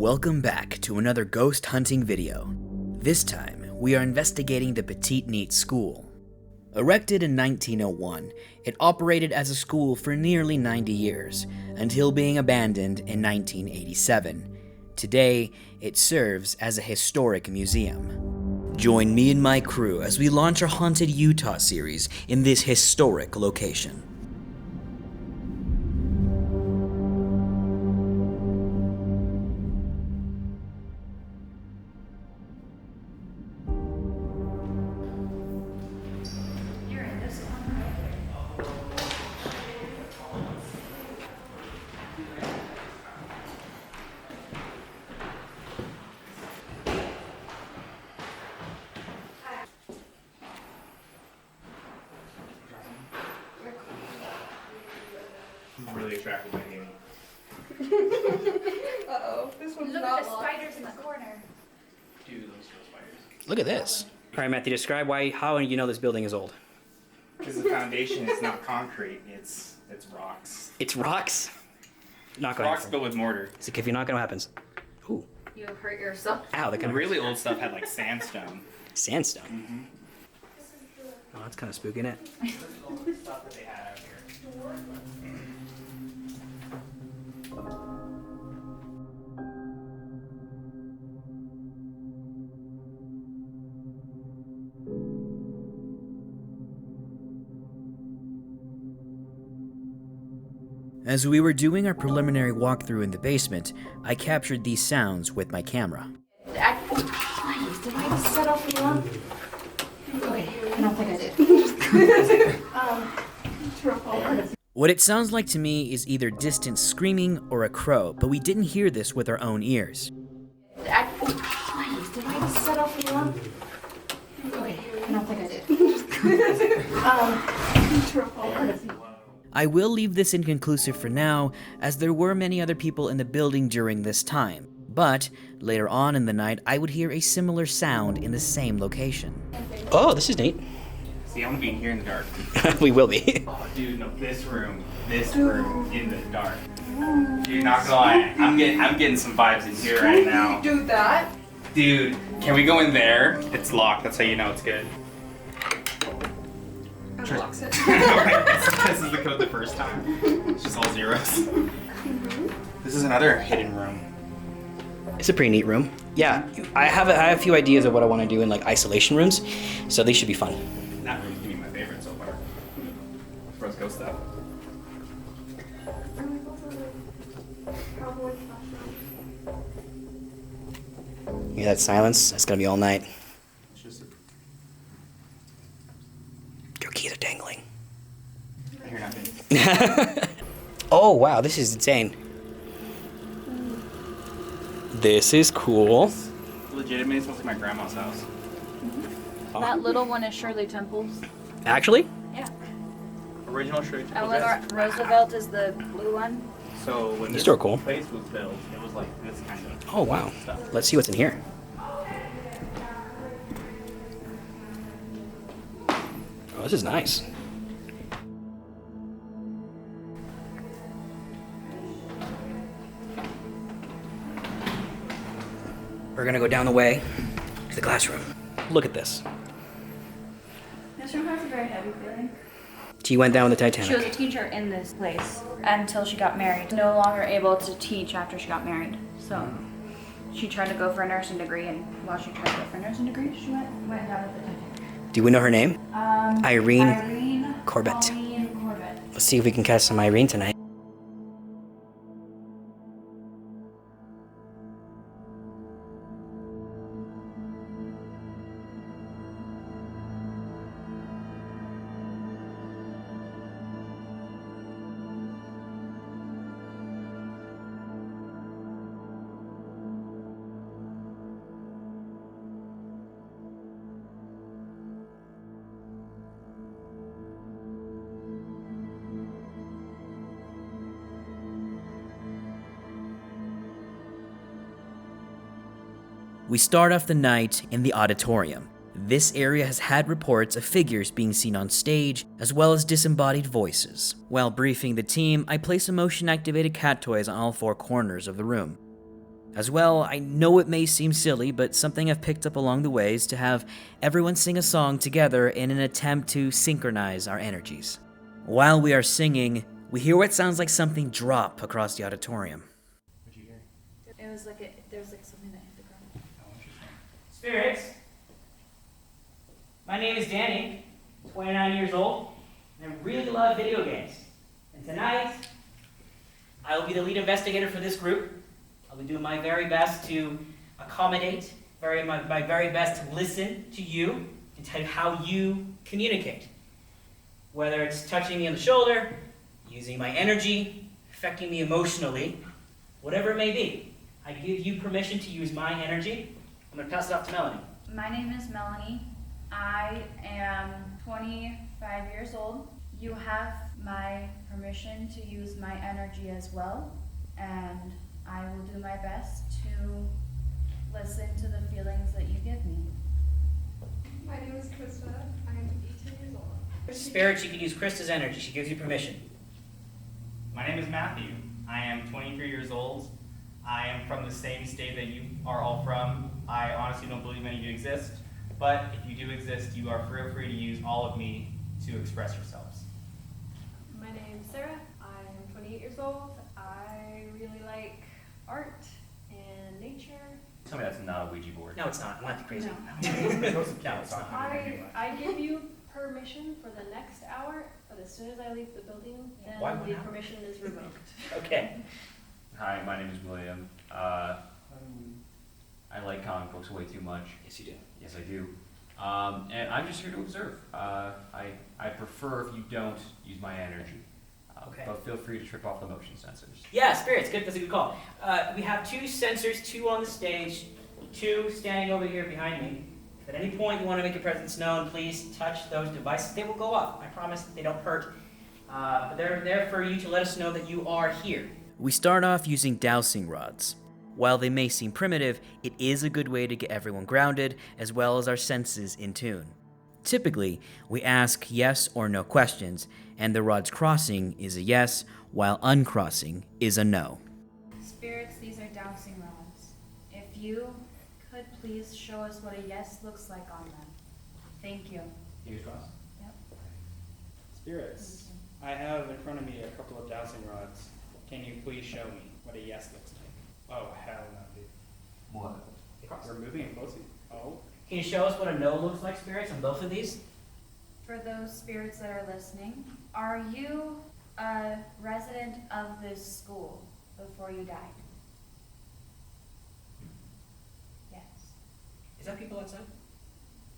Welcome back to another ghost hunting video. This time, we are investigating the Peteetneet School. Erected in 1901, it operated as a school for nearly 90 years, until being abandoned in 1987. Today, it serves as a historic museum. Join me and my crew as we launch our Haunted Utah series in this historic location. I'm really attracted by Amy. Uh-oh, this one's Look not at the locked. spiders in the corner. Dude, those spiders. Look at this. All right, Matthew, describe how you know this building is old. Because the foundation is not concrete, it's rocks. It's rocks? Not going Rocks built with mortar. It's like if you knock on what happens. Ooh. You hurt yourself. Ow, that The kind of really old stuff had like sandstone. sandstone. Mm-hmm. Oh, that's kind of spooky, isn't it? All the stuff that they had out here. As we were doing our preliminary walkthrough in the basement, I captured these sounds with my camera. Did I set off the alarm? Okay, I don't think I did. What it sounds like to me is either distant screaming or a crow, but we didn't hear this with our own ears. Did I set off the alarm? Okay, I don't think I did. I will leave this inconclusive for now, as there were many other people in the building during this time, but later on in the night I would hear a similar sound in the same location. Oh, this is neat. See, I'm gonna be in here in the dark. We will be. Oh, dude, no, this room in the dark. Dude, not gonna lie, I'm getting some vibes in here right now. Do that. Dude, can we go in there? It's locked, that's how you know it's good. Unlocks it. This is the code the first time. It's just all zeros. This is another hidden room. It's a pretty neat room. Yeah, I have a few ideas of what I want to do in like isolation rooms, so these should be fun. That room's gonna be my favorite so far. As far as ghost stuff. You hear that silence? That's gonna be all night. It's just Your keys are dangling. I hear nothing. Oh wow, this is insane. This is cool. Legitimately, it's mostly my grandma's house. That little one is Shirley Temple's. Actually? Yeah. Original Shirley Temple Eleanor dress. Roosevelt is the blue one. So when These this are cool. place was built, it was like this kind of Oh wow. stuff. Let's see what's in here. Oh, this is nice. We're gonna go down the way to the classroom. Look at this. This room has a very heavy feeling. She went down with the She was a Titanic. teacher in this place until she got married. No longer able to teach after she got married. So she tried to go for a nursing degree, and while she tried to go for a nursing degree, she went down with the Titanic. Do we know her name? Irene Corbett. Pauline Corbett. Let's see if we can catch some Irene tonight. We start off the night in the auditorium. This area has had reports of figures being seen on stage, as well as disembodied voices. While briefing the team, I place a motion-activated cat toys on all four corners of the room. As well, I know it may seem silly, but something I've picked up along the way is to have everyone sing a song together in an attempt to synchronize our energies. While we are singing, we hear what sounds like something drop across the auditorium. What'd you hear? It was like there was like something that hit the ground. Oh, interesting. Spirits, my name is Danny, 29 years old, and I really love video games. And tonight, I will be the lead investigator for this group. I'll be doing my very best to accommodate, my very best to listen to you and tell you how you communicate. Whether it's touching me on the shoulder, using my energy, affecting me emotionally, whatever it may be. I give you permission to use my energy. I'm going to pass it off to Melanie. My name is Melanie. I am 25 years old. You have my permission to use my energy as well, and I will do my best to listen to the feelings that you give me. My name is Krista. I am 18 years old. Spirits, you can use Krista's energy. She gives you permission. My name is Matthew. I am 23 years old. I am from the same state that you are all from. I honestly don't believe any of you exist, but if you do exist, you are free to use all of me to express yourselves. My name is Sarah. I am 28 years old. I really like art and nature. Tell me that's not a Ouija board. No, it's not. I'm not crazy. No. No, it's not. I give you permission for the next hour, but as soon as I leave the building, then Why 1 the hour? permission is revoked. Okay. Hi, my name is William. I like comic books way too much. Yes, you do. Yes, I do. And I'm just here to observe. I prefer if you don't use my energy. Okay. But feel free to trip off the motion sensors. Yeah, spirits. Good. That's a good call. We have 2 sensors, 2 on the stage, 2 standing over here behind me. If at any point you want to make your presence known, please touch those devices. They will go off. I promise that they don't hurt. But they're there for you to let us know that you are here. We start off using dowsing rods. While they may seem primitive, it is a good way to get everyone grounded, as well as our senses in tune. Typically, we ask yes or no questions, and the rod's crossing is a yes, while uncrossing is a no. Spirits, these are dowsing rods. If you could please show us what a yes looks like on them. Thank you. Fingers crossed. Yep. Spirits, I have in front of me a couple of dowsing rods. Can you please show me what a yes looks like? Oh, hell no, dude. What? We're moving it closely. Oh. Can you show us what a no looks like, spirits, on both of these? For those spirits that are listening, are you a resident of this school before you died? Yes. Is that people outside?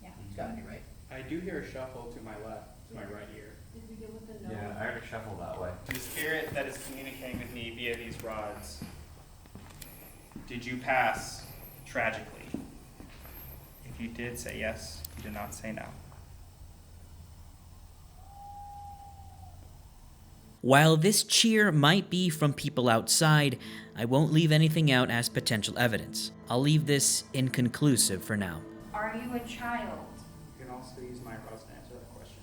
Yeah. It's gotta be right. I do hear a shuffle to my left, to my right ear. Did we go with the no? Yeah, I heard a shuffle that way. The spirit that is communicating with me via these rods, did you pass tragically? If you did say yes, you did not say no. While this cheer might be from people outside, I won't leave anything out as potential evidence. I'll leave this inconclusive for now. Are you a child? You can also use my rods to answer that question.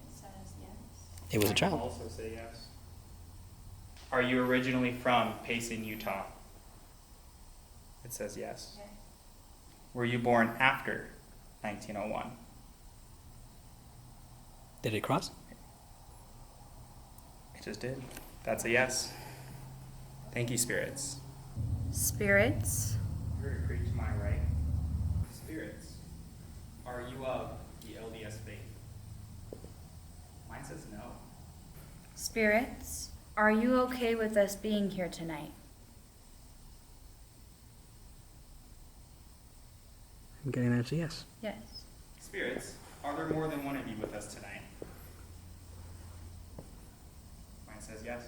It says yes. It was a I can child. also say yes. Are you originally from Payson, Utah? It says yes. Yes. Were you born after 1901? Did it cross? It just did. That's a yes. Thank you, spirits. Spirits? You're a creep to my right. Spirits, are you of the LDS faith? Mine says no. Spirits, are you okay with us being here tonight? I'm getting an answer yes. Yes. Spirits, are there more than one of you with us tonight? Mine says yes.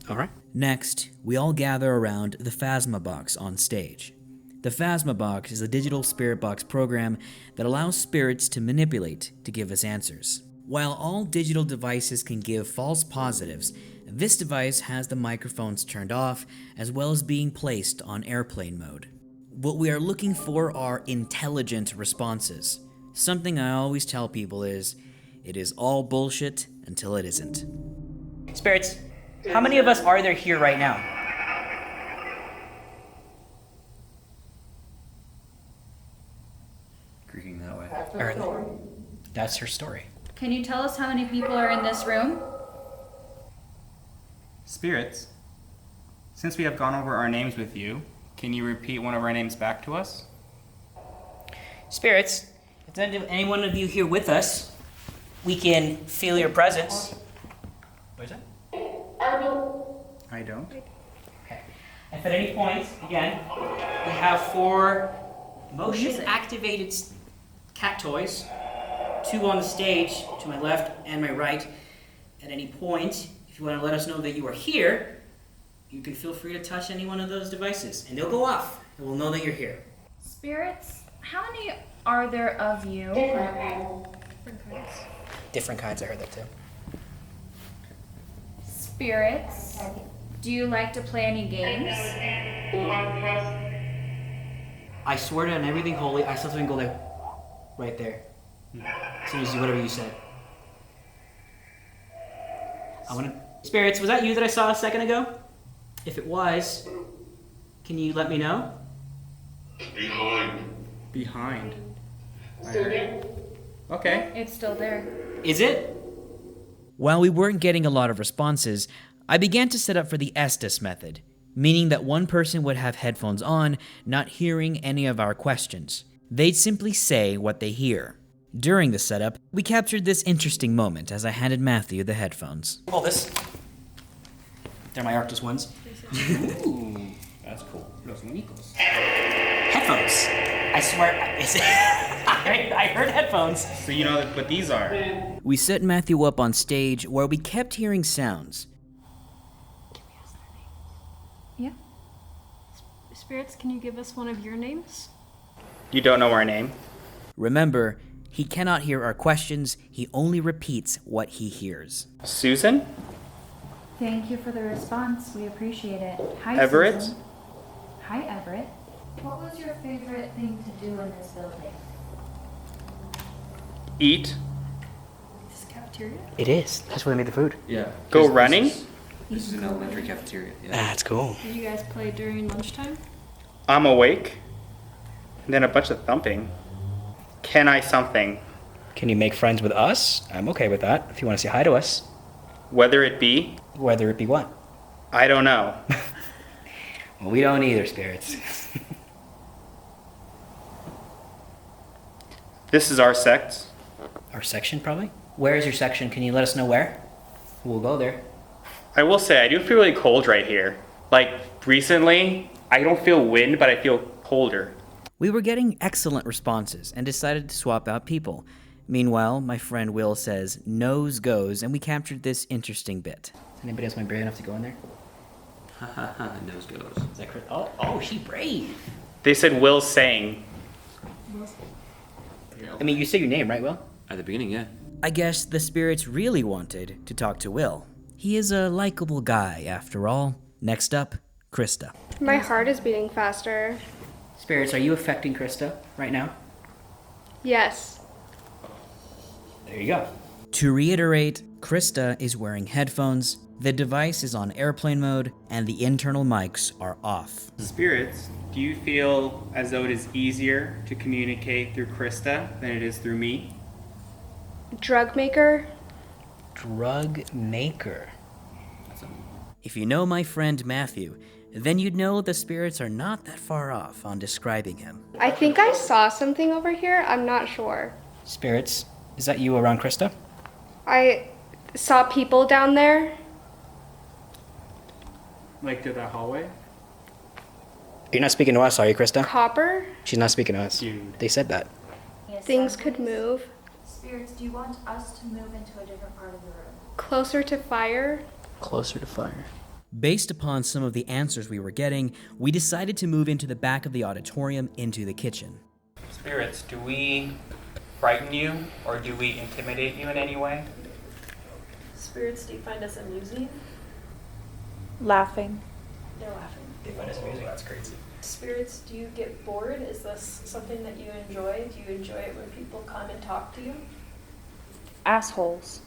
All right. Next, we all gather around the Phasmabox on stage. The Phasmabox is a digital spirit box program that allows spirits to manipulate to give us answers. While all digital devices can give false positives, this device has the microphones turned off as well as being placed on airplane mode. What we are looking for are intelligent responses. Something I always tell people is, it is all bullshit until it isn't. Spirits, how many of us are there here right now? Or that's her story. Can you tell us how many people are in this room? Spirits, since we have gone over our names with you, can you repeat one of our names back to us? Spirits, if any one of you here with us, we can feel your presence. What is that? I don't. Okay. If at any point, again, we have 4 motion-activated cat toys, 2 on the stage to my left and my right. At any point, if you want to let us know that you are here, you can feel free to touch any one of those devices, and they'll go off, and we'll know that you're here. Spirits, how many are there of you? Different kinds, I heard that too. Spirits, do you like to play any games? I swear to on everything holy, I saw something go there. Right there. As soon as you do whatever you said. I want to... Spirits, was that you that I saw a second ago? If it was, can you let me know? Behind. Okay. It's still there. Is it? While we weren't getting a lot of responses, I began to set up for the Estes method, meaning that one person would have headphones on, not hearing any of our questions. They'd simply say what they hear. During the setup, we captured this interesting moment as I handed Matthew the headphones. Well, this. They're my Arctis ones. Ooh, that's cool. Los únicos. Headphones. I swear, I heard headphones. So you know what these are? We set Matthew up on stage where we kept hearing sounds. Yeah. Spirits, can you give us one of your names? You don't know our name? Remember, he cannot hear our questions, he only repeats what he hears. Susan? Thank you for the response. We appreciate it. Hi, Everett? Susan. Hi, Everett. What was your favorite thing to do in this building? Eat? This is cafeteria? It is. That's where they made the food. Yeah. Go running? This is an elementary cafeteria. Yeah. That's cool. Did you guys play during lunchtime? I'm awake. And then a bunch of thumping. Can I something? Can you make friends with us? I'm okay with that. If you want to say hi to us. Whether it be? Whether it be what? I don't know. Well, we don't either, spirits. This is our sect. Our section, probably? Where is your section? Can you let us know where? We'll go there. I will say, I do feel really cold right here. Like, recently, I don't feel wind, but I feel colder. We were getting excellent responses and decided to swap out people. Meanwhile, my friend Will says nose goes, and we captured this interesting bit. Does anybody else want brave enough to go in there? Ha ha ha, nose goes. Is that Chris? Oh, she brave. They said Will's saying. I mean, you say your name, right, Will? At the beginning, yeah. I guess the spirits really wanted to talk to Will. He is a likable guy, after all. Next up, Krista. My heart is beating faster. Spirits, are you affecting Krista right now? Yes. There you go. To reiterate, Krista is wearing headphones, the device is on airplane mode, and the internal mics are off. Spirits, do you feel as though it is easier to communicate through Krista than it is through me? Drug maker? Drug maker. If you know my friend Matthew, then you'd know the spirits are not that far off on describing him. I think I saw something over here. I'm not sure. Spirits, is that you around Krista? I saw people down there. Like through that hallway? You're not speaking to us, are you, Krista? Copper? She's not speaking to us. Dude. They said that. Things could move. Spirits, do you want us to move into a different part of the room? Closer to fire. Closer to fire. Based upon some of the answers we were getting, we decided to move into the back of the auditorium into the kitchen. Spirits, do we frighten you or do we intimidate you in any way? Spirits, do you find us amusing? Laughing. They're laughing. They find us amusing, that's crazy. Spirits, do you get bored? Is this something that you enjoy? Do you enjoy it when people come and talk to you? Assholes.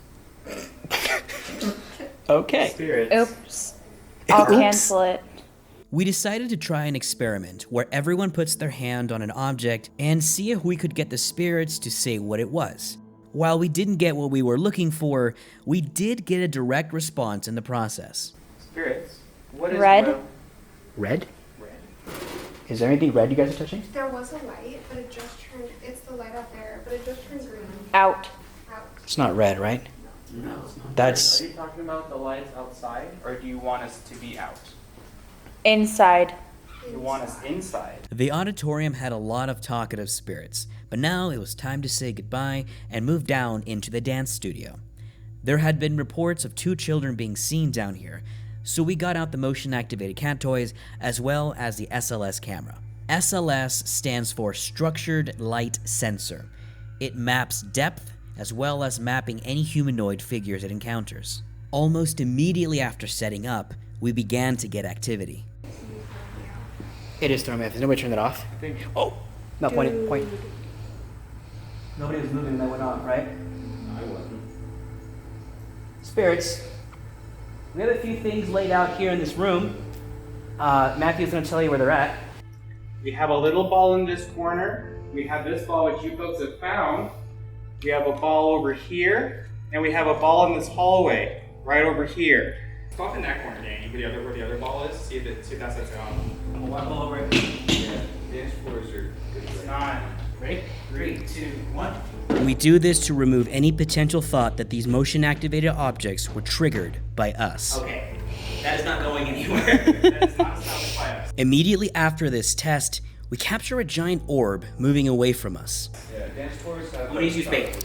Okay. Spirits. Oops. I'll cancel it. We decided to try an experiment where everyone puts their hand on an object and see if we could get the spirits to say what it was. While we didn't get what we were looking for, we did get a direct response in the process. Spirits, what is Red. Red? Red. Is there anything red you guys are touching? There was a light, but it just turned, it's the light out there, but it just turned green. Out. Out. It's not red, right? No, it's not. That's... Are you talking about the lights outside, or do you want us to be out? Inside. You want us inside? The auditorium had a lot of talkative spirits, but now it was time to say goodbye and move down into the dance studio. There had been reports of 2 children being seen down here, so we got out the motion-activated cat toys as well as the SLS camera. SLS stands for Structured Light Sensor. It maps depth as well as mapping any humanoid figures it encounters. Almost immediately after setting up, we began to get activity. It is throwing me off. Has nobody turned it off? I think. Oh! No, point. Nobody was moving and that went off, right? I wasn't. Spirits, we have a few things laid out here in this room. Matthew's going to tell you where they're at. We have a little ball in this corner. We have this ball which you folks have found. We have a ball over here, and we have a ball in this hallway right over here. Go off in that corner, Danny, where the other ball is. See if that's on. I'm gonna walk over it. Yeah, dance floors are good. It's not. Ready? 3, 2, 1. We do this to remove any potential thought that these motion-activated objects were triggered by us. Okay, that is not going anywhere. That is not established by us. Immediately after this test, we capture a giant orb moving away from us. Yeah, dance floors have... I'm gonna use bait.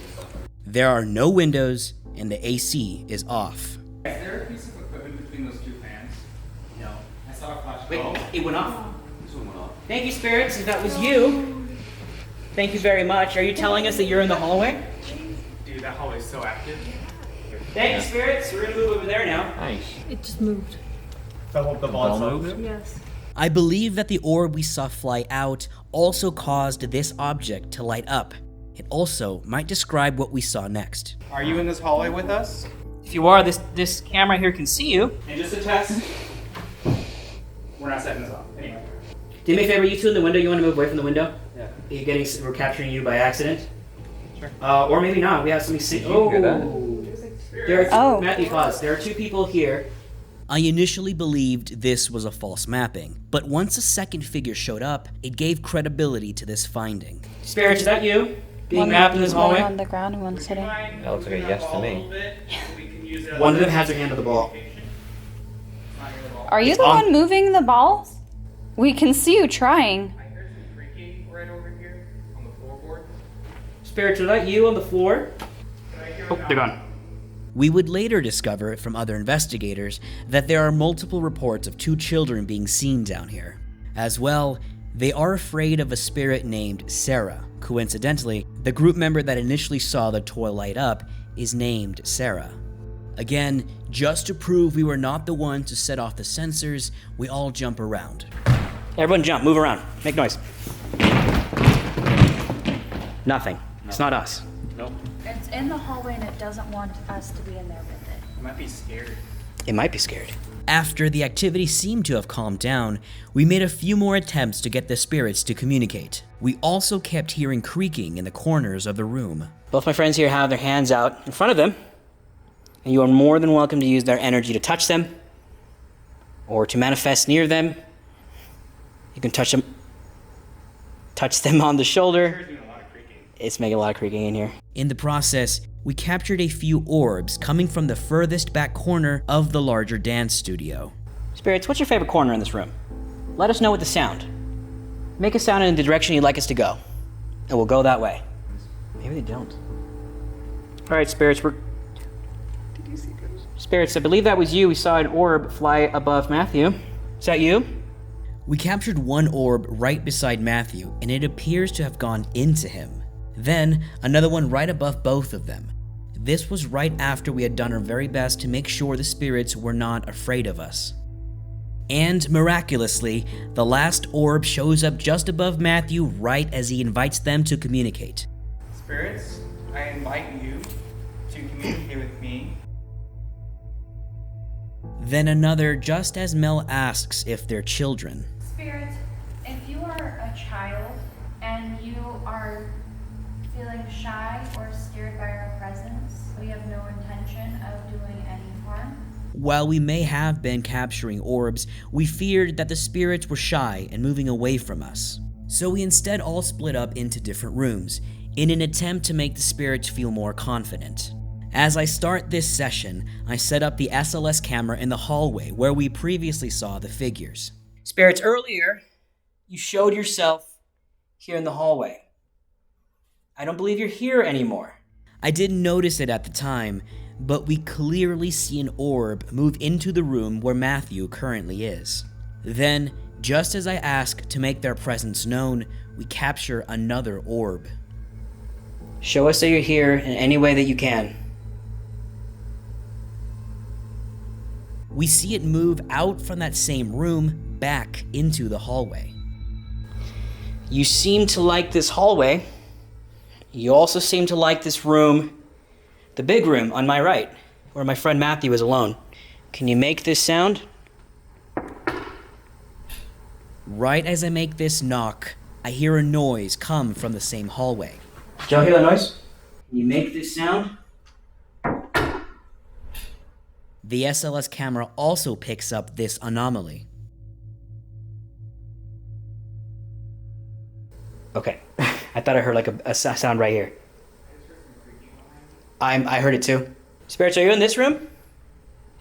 There are no windows, and the AC is off. Is there a piece of equipment between those 2 fans? No. I saw a flash. Wait, it went off? This one went off. Thank you, spirits, if that was you. Thank you very much. Are you telling us that you're in the hallway? Dude, that hallway's so active. Thank you, spirits. We're gonna move over there now. Nice. It just moved. The ball moved? Yes. I believe that the orb we saw fly out also caused this object to light up. It also might describe what we saw next. Are you in this hallway with us? If you are, this camera here can see you. And just a test. We're not setting this off. Anyway. Do me a favor, you two in the window, you want to move away from the window? Yeah. We're capturing you by accident. Sure. Or maybe not. We have something see. Did you hear that? There are Oh. Matthew, pause. There are 2 people here. I initially believed this was a false mapping, but once a second figure showed up, it gave credibility to this finding. Spirits, is that you? Being mapped in this laying hallway? on the ground and one sitting. That looks like a yes to me. One of them has their hand on the ball. Are you It's the on- one moving the balls? We can see you trying. I heard some creaking right over here on the floorboard. Spirits, is that you on the floor? Can I hear Oh, they're gone. We would later discover from other investigators that there are multiple reports of 2 children being seen down here. As well, they are afraid of a spirit named Sarah. Coincidentally, the group member that initially saw the toy light up is named Sarah. Again, just to prove we were not the ones to set off the sensors, we all jump around. Everyone jump, move around, make noise. Nothing. It's not us. Nope. It's in the hallway and it doesn't want us to be in there with it. You might be scared. It might be scared. After the activity seemed to have calmed down, we made a few more attempts to get the spirits to communicate. We also kept hearing creaking in the corners of the room. Both my friends here have their hands out in front of them, and you are more than welcome to use their energy to touch them, or to manifest near them. You can touch them on the shoulder. Doing a lot of creaking. It's making a lot of creaking in here. In the process, we captured a few orbs coming from the furthest back corner of the larger dance studio. Spirits, what's your favorite corner in this room? Let us know with the sound. Make a sound in the direction you'd like us to go, and we'll go that way. Maybe they don't. All right, Spirits, Spirits, I believe that was you. We saw an orb fly above Matthew. Is that you? We captured one orb right beside Matthew, and it appears to have gone into him. Then, another one right above both of them. This was right after we had done our very best to make sure the spirits were not afraid of us. And miraculously, the last orb shows up just above Matthew right as he invites them to communicate. Spirits, I invite you to communicate with me. Then another just as Mel asks if they're children. Spirit, if you are a child and you are feeling shy or scared by our presence, we have no intention of doing any harm. While we may have been capturing orbs, we feared that the spirits were shy and moving away from us. So we instead all split up into different rooms, in an attempt to make the spirits feel more confident. As I start this session, I set up the SLS camera in the hallway where we previously saw the figures. Spirits, earlier, you showed yourself here in the hallway. I don't believe you're here anymore. I didn't notice it at the time, but we clearly see an orb move into the room where Matthew currently is. Then, just as I ask to make their presence known, we capture another orb. Show us that you're here in any way that you can. We see it move out from that same room back into the hallway. You seem to like this hallway. You also seem to like this room, the big room on my right, where my friend Matthew is alone. Can you make this sound? Right as I make this knock, I hear a noise come from the same hallway. Did y'all hear that noise? Can you make this sound? The SLS camera also picks up this anomaly. Okay, I thought I heard like a sound right here. I heard it too. Spirits, are you in this room? Do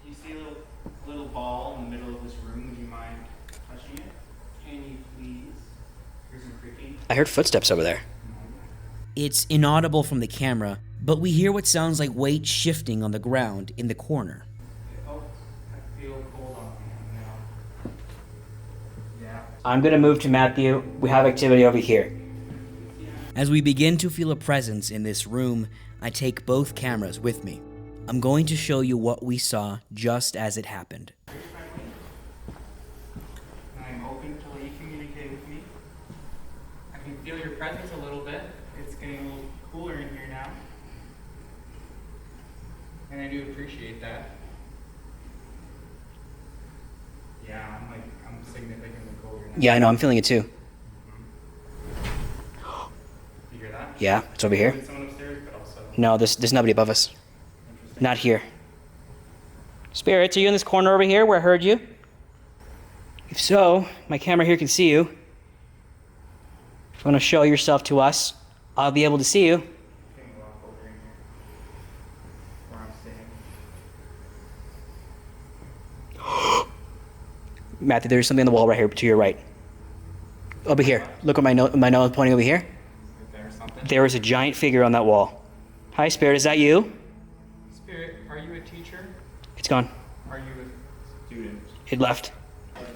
you see a little ball in the middle of this room? Would you mind touching it? Can you please? Here's some creaking. I heard footsteps over there. It's inaudible from the camera, but we hear what sounds like weight shifting on the ground in the corner. Oh, I feel cold on my hand now. Yeah. I'm gonna move to Matthew. We have activity over here. As we begin to feel a presence in this room, I take both cameras with me. I'm going to show you what we saw just as it happened. I'm open to let you communicate with me. I can feel your presence a little bit. It's getting a little cooler in here now. And I do appreciate that. Yeah, I'm significantly colder now. Yeah, I know, I'm feeling it too. You hear that? Yeah, it's over here. There's someone upstairs, but also. No, there's nobody above us. Interesting. Not here. Spirits, are you in this corner over here where I heard you? If so, my camera here can see you. If you want to show yourself to us, I'll be able to see you. Getting a lot colder in here. Where I'm sitting. Matthew, there's something on the wall right here to your right. Over here. Look at my nose pointing over here. Is there something? There is a giant figure on that wall. Hi, Spirit, is that you? Spirit, are you a teacher? It's gone. Are you a student? It left.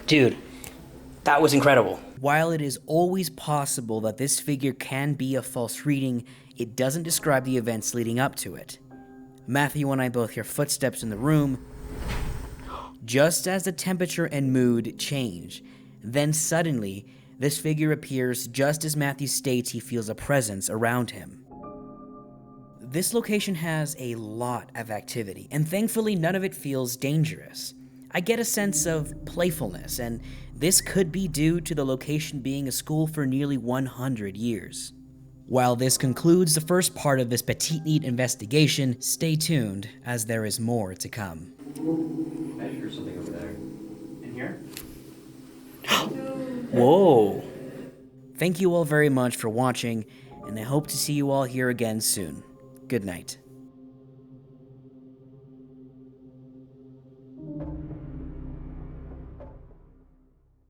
Dude, that was incredible. While it is always possible that this figure can be a false reading, it doesn't describe the events leading up to it. Matthew and I both hear footsteps in the room, just as the temperature and mood change. Then suddenly, this figure appears just as Matthew states he feels a presence around him. This location has a lot of activity, and thankfully none of it feels dangerous. I get a sense of playfulness, and this could be due to the location being a school for nearly 100 years. While this concludes the first part of this Peteetneet investigation, stay tuned, as there is more to come. I hear something over there. In here? Whoa! Thank you all very much for watching, and I hope to see you all here again soon. Good night.